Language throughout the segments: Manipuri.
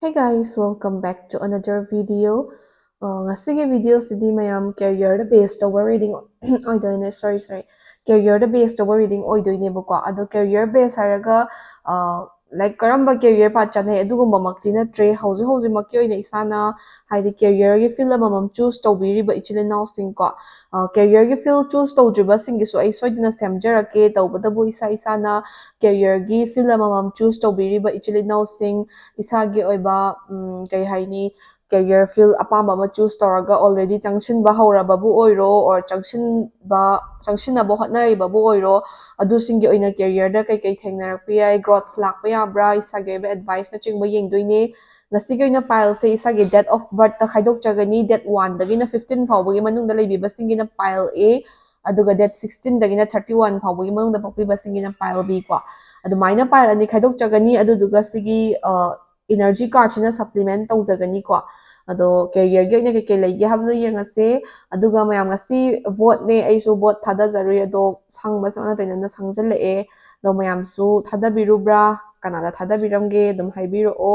Hey guys, welcome back to another video. Ngasigi video sidi mayam career based over reading oidoine sorry career based over reading oidoine bako ado career based haraga like karamba career pa chane adugumba makti na tre hauzi makki oina isana haidi career gi field amamam choose tawbiriba ichile now sing ko career gi field choose tawdriba singi so ai soidina semjarake tawbadabu isana career gi field amamam choose tawbiriba ichile now sing isagi oiba kay haini career field apamba ma choose toraga already changshinba horababu oiro or changshinaba hotnaribabu oiro adu singi oina career da kai thengnarapya yai growth lakpa yabra isagi oiba advice na chingba yengdoine ngasigi oina pile se isagi date of birth ta khaidok chagani date 1 dagina 15 phawbagi manungda leibiba singina pile A aduga date 16 dagina 31 phawbagi manungda pokpiba singina pile B ko adumaina pile ani khaidok chagani aduduga sigi energy card sina supplement tawjagani ko ado career gi ne ke leige habdo yengase aduga mayam ngasi vote ne aisu vote thada jarui ado sangba sana tainana sangjalae do mayam su thada birubra kanada thada biramge dum haibiro o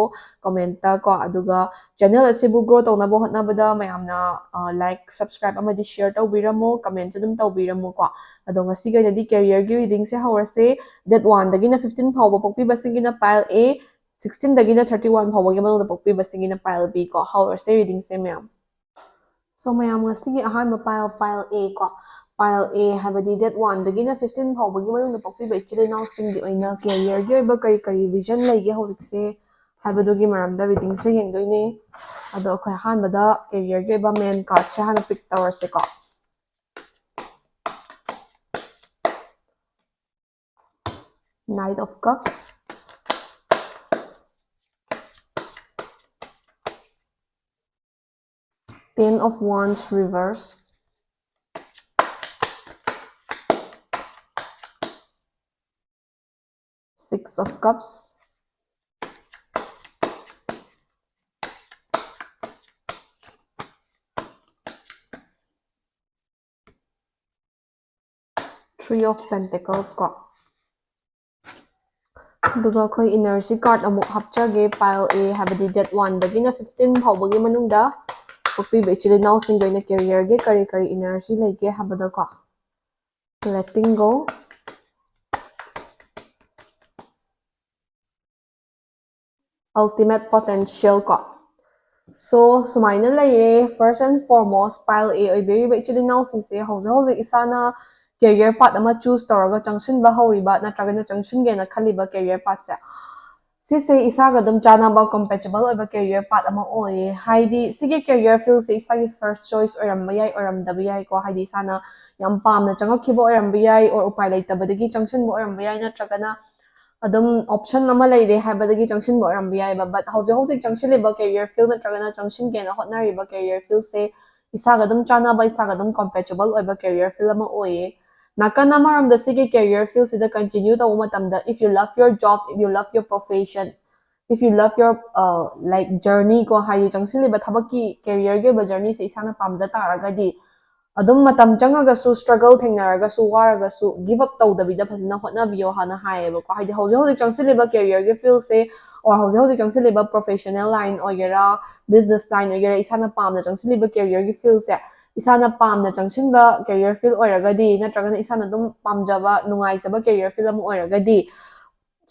comment ta ko aduga channel asibu grow tawna bo hotna bada mayamna like subscribe amadi share tawbiramo comment dum tawbiramo ko ado ngasi ga di career gi reading se hawrse that 1 dagina 15 phawba pokpi basingina pile A 16 dagina 31 phawbagi manungda pokpi basingina pile B ko hawrse reading se mayam so mayam ngasigi ahanba pile A ko pile A habadi date 1 dagina 15 phawbagi manungda pokpi ba ichile now sing di oina career gi oiba kari vision laige hawjikse habadugi maramda reading se yengdoine ado akhoi ahanbada career gi oiba main card se hana pick tawrse ko Knight of Cups, Ten of Wands reverse, Six of Cups, Three of Pentacles ko. Aduga akhoi energy card amuk hapchage pile A habadi date 1 dagina 15 phawbagi manungda pokpi ba ichile now singdoina career ge kari energy laige habada ko letting go, ultimate potential ko. So sumaina laire first and foremost pile A oibiri ba ichile now singse hauze isana career path ama choose toraga changshin ba horiba natragana changshin ge na khaliba career path se sise isaga dum chana ba compatible oiba career path ama oye haidi sige career field se isagi first choice oram bayai oram dabayai ko haidi sana yam pamna changakhiba oram bayai or upai laitabadagi changshin ba oram bayai natragana adum option nama leire habadagi changshin bo oram bayai ba but hauji changshin ba career field natragana changshin ge na hotnari ba career field se isaga dum chana ba isaga dum compatible oiba career field ama oye nakana maramda sige career field sida continue tawo matamda if you love your job if you love your profession if you love your like journey ko hayi changsili ba thabaki career ge ba journey se isana pamja taragadi adum matam changaga su struggle thengnaraga su waraga su give up tawdabida phasina hotnabiyo hana hayeba ko hayi hauji changsili ba career ge field se or hauji changsili ba professional line ogera business line ogera isana pamna changsili ba career ge field se isana pamna changsinba career field oiragadi natragana isana dum pamjaba nungaisaba career field am oiragadi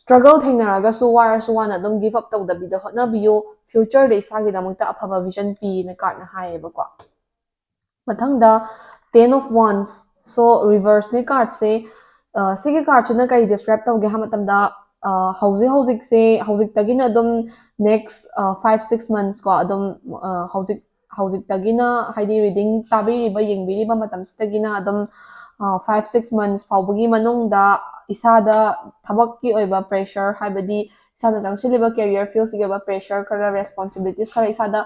struggle thengnaraga su wara su wana dum give up tawdabida hotnabiyo future de isagi damangta afaba vision pi na card na hayeba ko mathangda ten of wands so reverse ne card se sige card na kai describe tawge ha matamda hauzik se hauzik tagina dum next 5-6 months ko adum hauzik tagina haidi reading tabiriba yengbiriba matamsitagina adum 5-6 months faubagi manungda isada thabakki oiba pressure haibadi isada changsiliba career field sigaba pressure khara responsibilities khara isada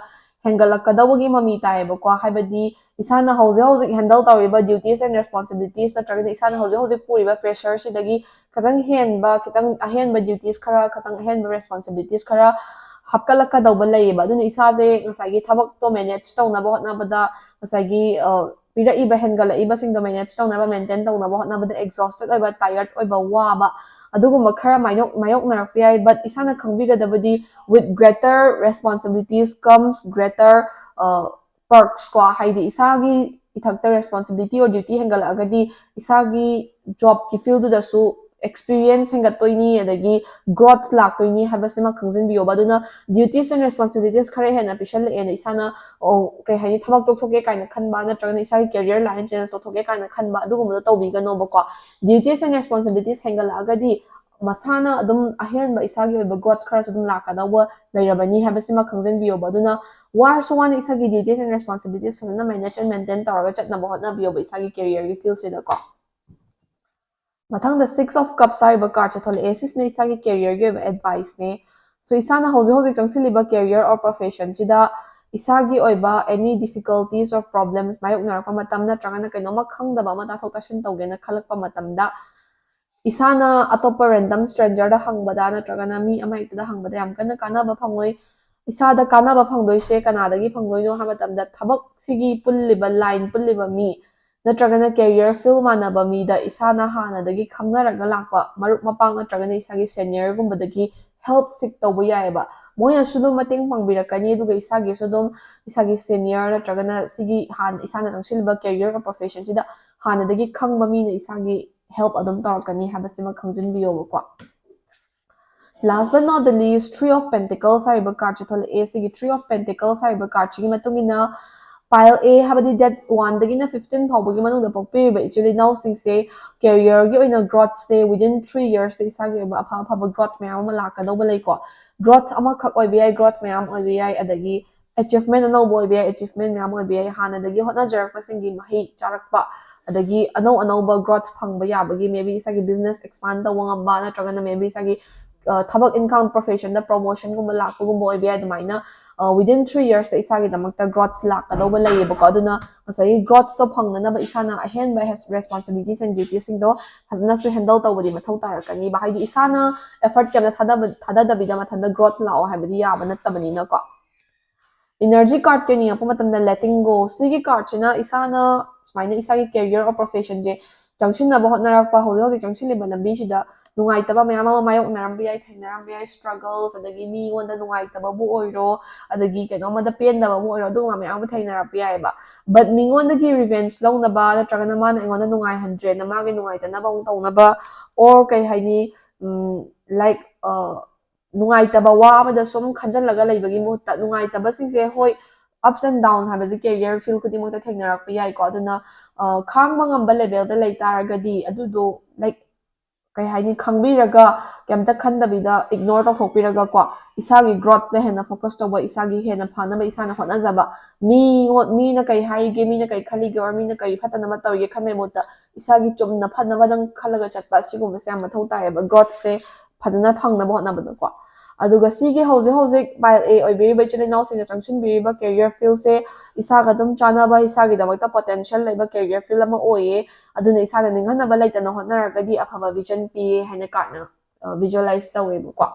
hengalakadawagi mami taeba ko haibadi isana hauzik handle tawriba duties and responsibilities natragana isana hauzik puriba pressure sidagi katang henba kitang ahenba duties khara katang ahenba responsibilities khara hapkalakadawba layeba aduna isaje ngasagi thabak to manage tawnaba hotnabada ngasagi piraiba hengalaiba singdo manage tawnaba maintain tawnaba hotnabada exhausted oiba tired oiba waba adugumba khara mayoknarakpa yai, but isana khangbigadabadi with greater responsibilities comes greater perks ko haidi isagi ithakta responsibility or duty hengalagadi isagi job ki field da su experience hengattoini adagi growth laktoini habasima khangjinbiyo baduna duties and responsibilities khare hena pishal ena isana kai hani thabak tokhoke kaina khanba natragana isagi career line change tokhoke kaina khanba adugumda tawbigano bako duties and responsibilities hengalagadi masana adum ahenba isagi oiba growth khara adum lakadawa lairabani habasima khangjinbiyo baduna war so one isagi duties and responsibilities fazana manage and maintain tawraga chatnaba hotnabiyo isagi career gi field sida ko mathangda 6 of cups hariba card che thole aces ne isagi career gi advice ne so isana hoji changsiliba career or profession sida isagi oiba any difficulties or problems mayok narpa matam natragana kainoma khangdaba ma tathok tashin tawgena khalakpa matamda isana atopa random stranger da hangbada natragana mi ama itada hangbada yam kana kanaba phangoi isada kanaba phangdoise kanadagi phangdoino ha matamda thabak sigi pulliba line pulliba mi natragana career field manaba mi da isana hanadagi khamnaraga lakpa marup mapang natragana isagi senior gumbadagi help seek tawba yaiba moina sudum mating pangbirakani aduga isagi sudum isagi senior natragana sigi han isana changsilba career or profession sida hanadagi khangba mi na isagi help adum tarakani habasima khangjinbiyo ko last but not the least, Three of Pentacles hariba card chithol A sigi Three of Pentacles hariba card chigi matungina pile A habadi that 1 dagina 15 phawbagi manungda pokpiriba actually now singse career gi oina growth stay within 3 years isagi ba apha growth mayam ma lakadawba leiko growth ama khak oibi growth mayam oibi adagi achievement anaubo oibi achievement mayam oibi hanadagi hotna jarakpa singi mahi charakpa adagi anauba growth phangba yabagi maybe isagi business expand tawanga ba natragana maybe isagi thabak income profession da promotion gumba lakpagumba oibi adumaina within 3 years da isagi damakta growth lakadawba layebako aduna masai growth to phangnanaba isana ahenba has responsibilities and duties singdo hazna su handle tawbadi mathau tarakani ba haidi isana effort kamna thadadabida mathanda growth lao habidi yaba nattabani na ko energy card ke ni apa matamda letting go sigi card china isana sumaina isagi career or profession je changsinaba hotnarakpa hoji changsinliba lambi sida nungaitaba mayam ama mayoknarambi yai thainarambi yai struggles adagi mi ngonda nungaitaba bu oiro adagi kainoma da pendaba bu oiro aduguma mayam thainarappi yai ba but mingondagi revenge launaba natragana mana ingonda nungaihandre na magi nungaitanaba taunaba or kai haini like nungaitaba wa amada sum khanjalaga leibagi muhutta nungaitaba singse hoi ups and downs habasi career field khudimokta thainarappi yai ko aduna khangba ngamba level da leitaragadi adudo like kai haini khangbiraga kemta khandabida ignore tawthokpiraga ko isagi growth na hena focus tawba isagi hena phanaba isana hotnajaba mi na kai haige mi na kai khalige or mi na kai phatana ma tawige khame mota isagi chumna phanaba dang khalaga chatpa sigumba se mathau taeba growth se phajana phangnaba hotnabada ko aduga sigi hoje pile A oibiriba chilinaw sina changsinbiriba career field se isaga dum chanaba isagi damakta potential laiba career field ama oye aduna isana ninghanaba laitana hotnaragadi afaba vision pi haina karna visualize taweba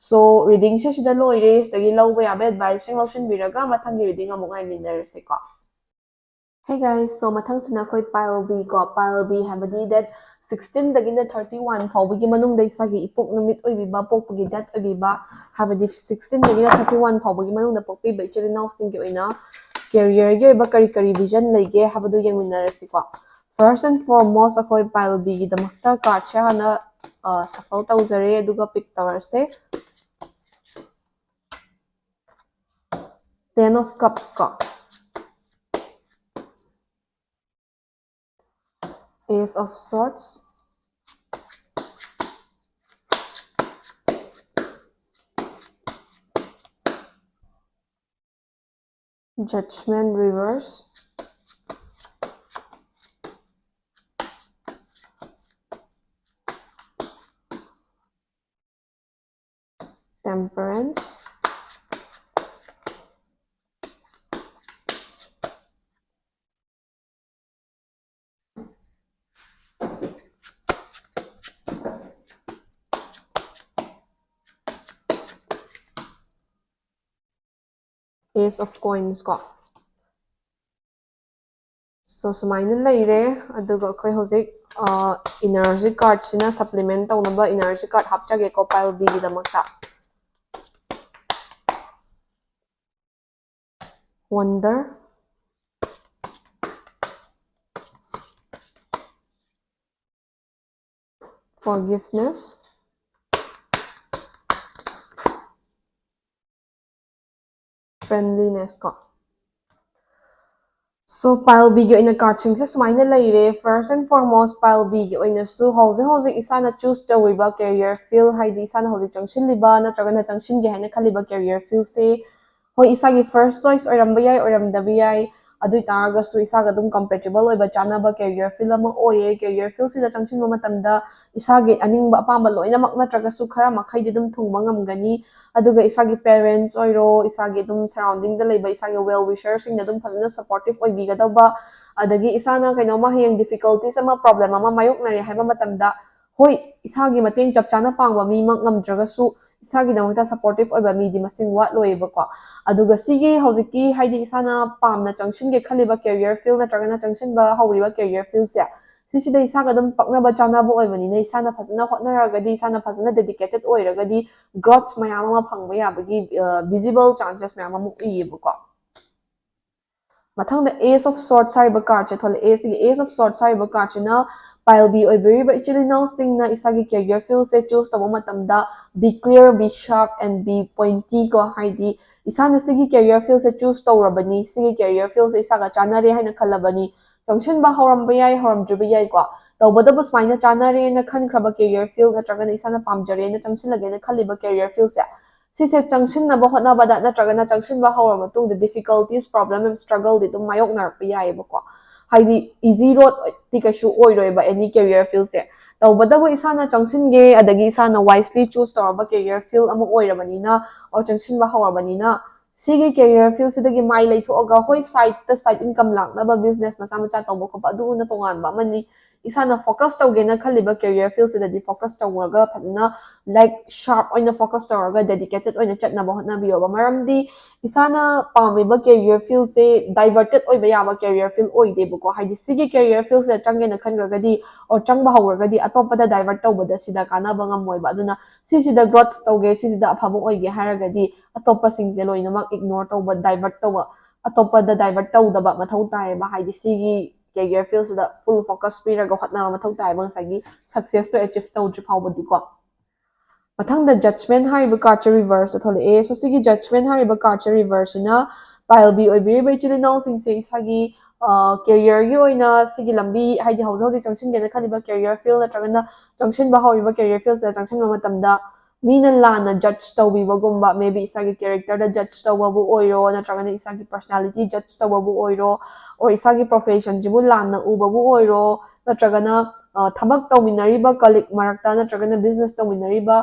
so reading se sida loire stagi lawba yabe advice sing lawsinbiraga mathangi reading amuk ngai minarase ko Hey guys, so mathang sina koi pile B ko pile B habadi that 16 dagina 31 fawbagi manungda isagi ipok numit oibiba pokpagi that oibiba habadi 16 dagina 31 fawbagi manungda pokpiba ichili now singi oina career ge oiba kari vision leige habadu yengminarasi ko first and foremost akoi pile B gi damakta card cha hana shuffle tawjare aduga pick tawarse 10 of cups ko Ace of Swords, Judgment Reverse, Temperance, Ace of Coins ko. So sumaina leire aduga koi hojik energy card sina supplement taunaba energy card hapchage ko pile B gi damakta. Wonder, forgiveness, friendliness ko. So pile B in a card sing sa sumaina laire. First and foremost, pile B in a su hose isana choose the wiba career feel haidi isana hose changshin liba na traga na changshin ge haina khaliba career feel se hoi isagi first choice oiramba yai oiramdabi yai adui taragasu isaga dum compatible oiba chanaba career feel ama oye career feel sida changshin matamda isagi aningba apamba loinamak natragasu khara makhai dum thungba ngamgani aduga isagi parents oiro isagi dum surrounding da leba isagi well wishers sing dum fazana supportive oibigadaba adagi isana kainoma hayang difficulties ama problem ama mayoknari haiba matamda hoi isagi mateng chapchana pangwa mi mak ngamdragasu isagi damata supportive oiba mi di masing wat loiba ko aduga sigi hojiki haidi isana pamna changshin ge khaliba career field na tragana changshin ba hawriba career field se sisida isaga dum paknaba chanaba oibani na isana fazana hotnaragadi isana fazana dedicated oiragadi growth mayam ama phangba yabagi visible chances mayam ama uyeba ko mathangda ace of swords hariba card che thole ace of swords hariba card china pile B oiberiba ichilinaw singna isagi career field se choose tabo matamda be clear, be sharp and be pointy ko haidi isana sigi career field se choose tawrabani sigi career field se isaga chanare haina khalabani changshin ba hawramba yai hawramdriba yai ko tawbadabu smaina chanare na khankraba career field natragana isana pamjare na changsilage na khaliba career field se sise changshinna ba hotnabada natragana changshinba hawra matungda difficulties problem and struggle di dum mayoknarpa yaeba ko haidi easy road ti kaishu oiroiba any career field se tawbadabu isana changsinge adagi isana wisely choose tawraba career field ama oirabanina or changshinba hawrabanina sigi career field sidagi mai leithoga hoi side income laknaba business macha macha tawba ko adu na tonganba mani isana focus tawgena khaliba career field sidadi focus tawraga phazna like sharp oina focus tawraga dedicated oina chatnaba hotnabiyoba maramdi isana pamiba career field se diverted oiba yaba career field oidebako haidi sigi career field se changena khangragadi or changba hawragadi atopada divert tawbada sida kanaba ngamoiba aduna sisida growth tawge sisida afabo oige haragadi atopa singje loinamak ignore tawba divert tawba atopada divert tawdaba mathau taeba haidi sigi career field sida full focus piraga hotnaba mathau taeba ngasagi success to achieve tawdri phawbadi ko mathangda judgment hariba card reverse thole so sigi judgment hariba card reverse na pile B oibiriba ichilinaw singse isagi career gi oina sigi lambi haidi hauza hauji changshin gena khaliba career field natragana changshin ba hawriba career field sa changshin matamda mina lana judge tawbibagumba maybe isagi character da judge tawbabu oiro natragana isagi personality judge tawbabu oiro or isagi profession jibu lana ubabu oiro natragana thabak tawminariba colleague marakta natragana business tawminariba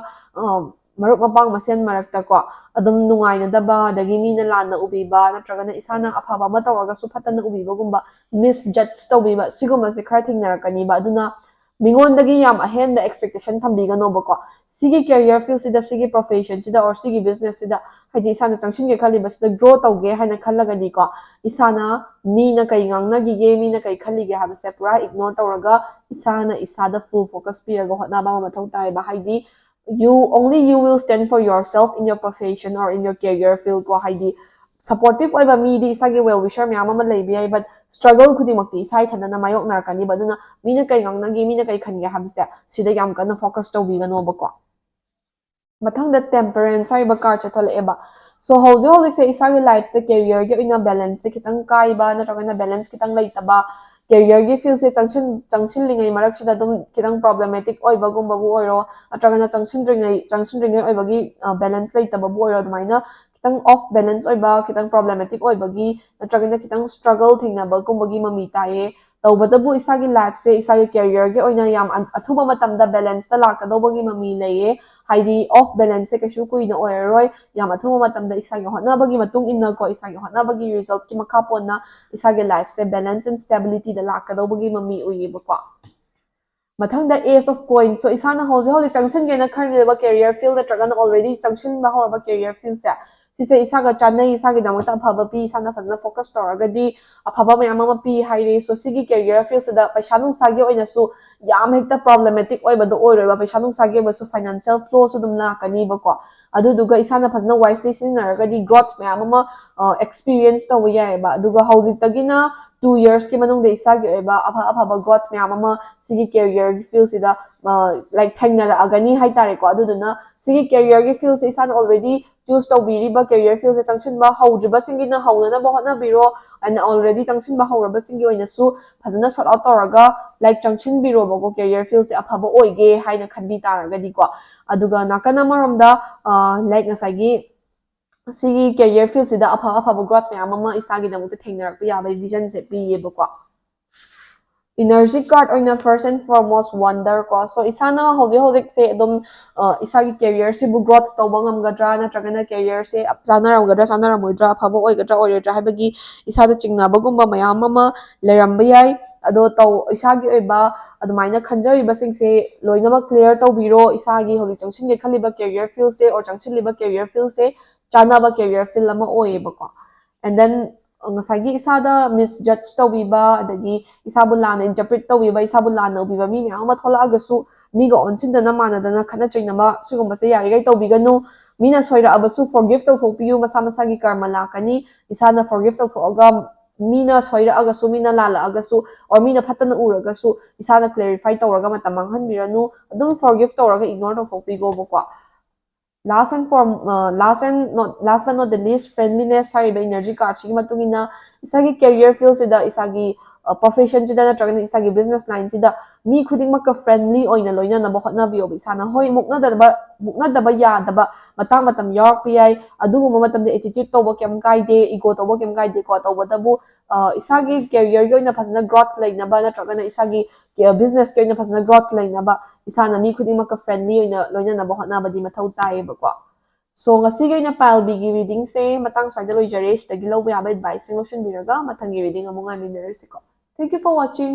marup mapang masen marakta ko adum nungainadaba adagi mina lana ubiba natragana isana afaba ama tawraga su phatana ubibagumba misjudge tawbiba siguma se khara thingnarakaniba aduna mingon yam ahen the expectation thambiganoba ko sigi career field sida sigi profession sida or sigi business sida haidi isana changshin ge khaliba sida grow tawge haina khallagani ko isana mina kai ngangnagi ge mina kai khallige habse pura ignore tawraga isana isada full focus piraga hotnaba mathau tai ba haidi you will stand for yourself in your profession or in your career field ko haidi supportive oiba mi di isagi well wisher myam ama leibiyai but struggle khudimakti isai thanana mayoknarkani baduna mina kai ngangnagi mina kai khange habse sida yam kana focus tawbiganoba ko mathangda temperance hariba card che tholaeba so hauji se isagi life se career ge ina balance se kitang kaiba natragana balance kitang leitaba career ge field se changshin lingai marak sida dum kitang problematic oibagumba bu oiro natragana changshin ringai oibagi balance leitaba bu oiro dumaina kitang off balance oiba kitang problematic oibagi natragana kitang struggle thingnaba gumbagi mami taye tawbadabu isagi life se isagi career ge oina yam athuba matamda balance ta lakadobagi mami leye haidi off balance se kaishu kuina oiroi yam athuba matamda isagi hotnabagi matung inna ko isagi hotnabagi result ki makha ponna isagi life se balance and stability da lakadobagi mami uyeba ko mathangda ace of coins so isana hauji changshin gena kharleba career field natragana already changshin ba horaba career field se sise isaga chanai isagi damata aphaba pi isana fazna focus toragadi aphaba mayam ama pi haire so sigi career field sida paisa nung sagi oina su yam hekta problematic oibado oiroba paisa nung sagi basu financial flow su dum lakani bako aduduga isana fazna wisely sinaragadi growth mayam ama experience to yai ba aduga hojik tagina 2 years ki manung de isagi oiba apha growth mayam ama sigi career field sida like thainara agani haitare ko aduduna sigi career gi field se isan already choose to biriba career field se changshin ba hojriba singina howna ba hotna biro and already changshin ba howraba singi oina su phajana sort out toraga like changshin biro ba ko career field se aphaba oige haina khanbi taragadi ko aduga nakana maromda like nasagi sigi career field sida aphaba growth mayam ama isagi damuta thengnarak pa yabai vision se piyeba ko energy card oina first and foremost wonder ko so isana hojik se edom isagi career se bu growth toba ngamgadra natragana career se apjanaramgadra sanaramoidra phaba oigadra oiredra habagi isada chingnabagumba mayam ama leramba yai ado taw isagi oiba adumaina khanjari basing se loinama clear tawbiro isagi hojik changshinge khaliba career field se or changshinliba career field se chanaba career field ama oieba ko and then ngasagi isada misjudge tawbiba adagi isabu lana interpret tawbiba isabu lana ubiba mi myam ma thola agasu miga onsindana manadana khana chainama sigumba se yari gai tawbiganu mina soira abasu forgive tawthokpiyu masa masagi karma lakani isana forgive tawthoga mina soira agasu mina lala agasu or mina phatana uragasu isana clarify tawraga matamang hanbiranu adum forgive tawraga ignore tawthokpigo bokwa last but not the least friendliness hariba energy card sigi matungina isagi career field sida isagi profession sida natragana isagi business line sida mi khudingmak friendly oina loina na hotna biyo isana hoi mukna daba yadaba matang matam york pi adugu matam de attitude toba kem kaide ego toba kem kaide ko toba dabu isagi career gi oina phasna growth laina ba natragana isagi business gi oina phasna growth laina ba isana mi khudingmak friendly oina loina na hotna badi mathau tai ba ko so ngasigi oina pile bigi reading se matang swaida loijare sidagi lawba yaba advice sing lotion biraga mathangi reading amunga minarisi ko thank you for watching